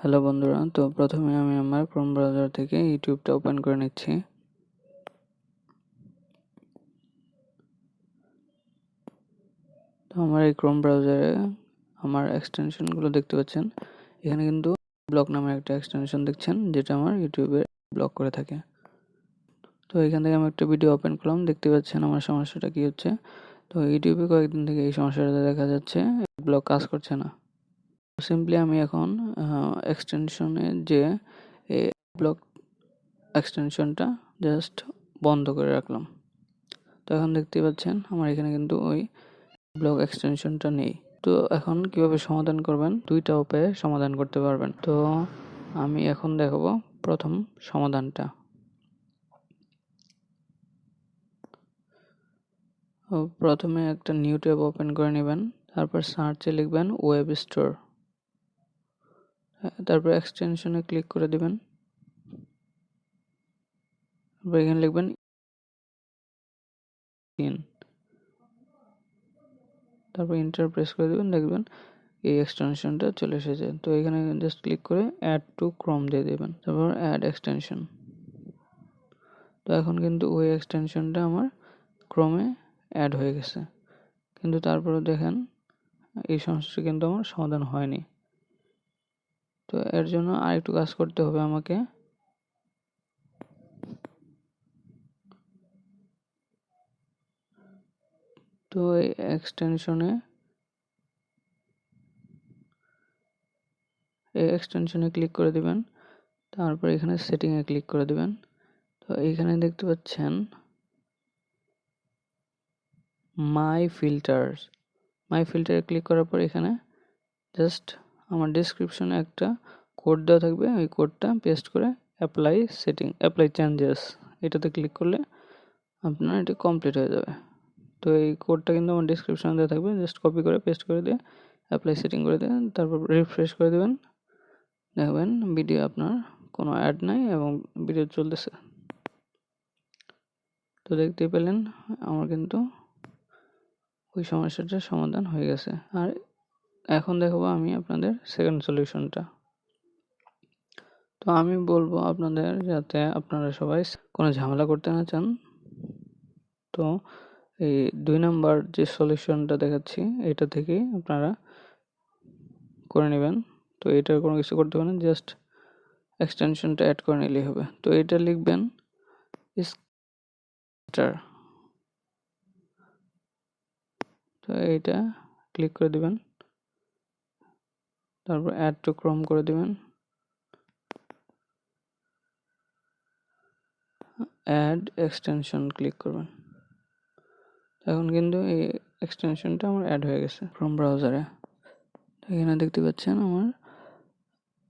Hello বন্ধুরা, তো প্রথমে আমি আমার ক্রোম ব্রাউজার থেকে ইউটিউবটা ওপেন করে নিচ্ছি। তো আমার এই ক্রোম ব্রাউজারে আমার এক্সটেনশনগুলো দেখতে পাচ্ছেন। এখানে কিন্তু ব্লক নামের একটা এক্সটেনশন দেখছেন, যেটা আমার ইউটিউবে ব্লক করে থাকে। তো এখান থেকে আমি একটা ভিডিও ওপেন করলাম, দেখতে পাচ্ছেন আমার সমস্যাটা কি হচ্ছে। তো ইউটিউবে কয়েকদিন থেকে এই সমস্যাটা দেখা যাচ্ছে, ব্লক কাজ করছে না। সিম্পলি আমি এখন এক্সটেনশনে যে ব্লক এক্সটেনশনটা জাস্ট বন্ধ করে রাখলাম। তো এখন দেখতে পাচ্ছেন আমার এখানে কিন্তু ওই ব্লক এক্সটেনশনটা নেই। তো এখন কিভাবে সমাধান করবেন, দুইটা উপায়ে সমাধান করতে পারবেন। তো আমি এখন দেখাবো প্রথম সমাধানটা। প্রথমে একটা নিউ ট্যাব ওপেন করে নেবেন, তারপর সার্চে লিখবেন ওয়েব স্টোর, তারপর এক্সটেনশনে ক্লিক করে দিবেন। তারপর এখানে লিখবেন তারপর এন্টার প্রেস করে দিবেন, দেখবেন এই এক্সটেনশনটা চলে এসেছে। তো এখানে জাস্ট ক্লিক করে অ্যাড টু ক্রোম দিয়ে দেবেন, তারপর অ্যাড এক্সটেনশন। তো এখন কিন্তু ওই এক্সটেনশনটা আমার ক্রোমে অ্যাড হয়ে গেছে, কিন্তু তারপরে দেখেন এই সমস্যাটা কিন্তু আমার সমাধান হয়নি। তো এর জন্য আরেকটু কাজ করতে হবে আমাকে। তো এই এক্সটেনশনে ক্লিক করে দিবেন, তারপর এখানে সেটিংয়ে ক্লিক করে দিবেন। তো এইখানে দেখতে পাচ্ছেন মাই ফিল্টারে ক্লিক করার পর এখানে জাস্ট আমার ডেসক্রিপশনে একটা কোড দেওয়া থাকবে, ওই কোডটা পেস্ট করে অ্যাপ্লাই চেঞ্জেস এটাতে ক্লিক করলে আপনার এটা কমপ্লিট হয়ে যাবে। তো এই কোডটা কিন্তু আমার ডেসক্রিপশনে দেওয়া থাকবে, জাস্ট কপি করে পেস্ট করে দিয়ে অ্যাপ্লাই সেটিং করে দেবেন, তারপর রিফ্রেশ করে দেবেন। দেখবেন ভিডিও আপনার কোনো অ্যাড নাই এবং ভিডিও চলতেছে। তো দেখতে পেলেন আমার কিন্তু ওই সমস্যাটার সমাধান হয়ে গেছে। আর এখন দেখাবো আমি আপনাদের সেকেন্ড সলিউশনটা। তো আমি বলবো আপনাদের, যাতে আপনারা সবাই কোনো ঝামেলা করতে না চান, তো এই 2 নাম্বার যে সলিউশনটা দেখাচ্ছি এটা থেকেই আপনারা করে নেবেন। তো এটা কোনো কিছু করতে হবে না, জাস্ট এক্সটেনশনটা অ্যাড করে নিলেই হবে। তো এটা লিখবেন স্টার, তো এইটা ক্লিক করে দিবেন, তারপর অ্যাড টু ক্রোম করে দিবেন, অ্যাড এক্সটেনশন ক্লিক করবেন। এখন কিন্তু এই এক্সটেনশনটা আমার অ্যাড হয়ে গেছে ক্রোম ব্রাউজারে। এখানে দেখতে পাচ্ছেন আমার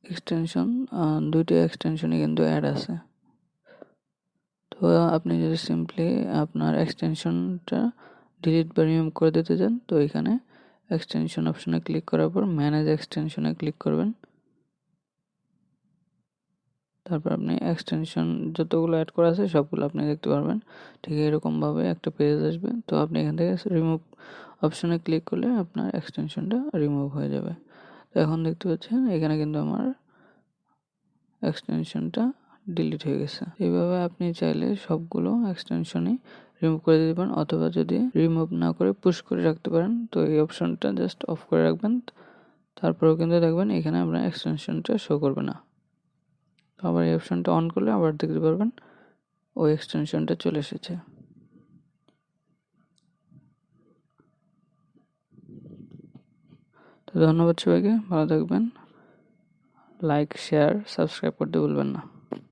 এক্সটেনশন, দুইটা এক্সটেনশনই কিন্তু অ্যাড আছে। তো আপনি যদি সিম্পলি আপনার এক্সটেনশনটা ডিলিট বা রিমুভ করে দিতে চান, তো এখানে এক্সটেনশন অপশনে ক্লিক করার পর ম্যানেজ এক্সটেনশনে ক্লিক করবেন। তারপর আপনি এক্সটেনশন যতগুলো অ্যাড করা আছে সবগুলো আপনি দেখতে পারবেন। ঠিক এরকমভাবে একটা পেজ আসবে। তো আপনি এখান থেকে রিমুভ অপশনে ক্লিক করলে আপনার এক্সটেনশনটা রিমুভ হয়ে যাবে। তো এখন দেখতে পাচ্ছেন এখানে কিন্তু আমার এক্সটেনশনটা ডিলিট হয়ে গেছে। এইভাবে আপনি চাইলে সবগুলো এক্সটেনশনই রিমুভ করে দিতে পারেন, অথবা যদি রিমুভ না করে পুশ করে রাখতে পারেন, তো এই অপশনটা জাস্ট অফ করে রাখবেন। তারপরেও কিন্তু দেখবেন এখানে আপনার এক্সটেনশনটা শো করবে না। আবার এই অপশনটা অন করলে আবার দেখতে পারবেন ওই এক্সটেনশনটা চলে এসেছে। তো ধন্যবাদ সবাইকে, ভালো থাকবেন। লাইক, শেয়ার, সাবস্ক্রাইব করতে ভুলবেন না।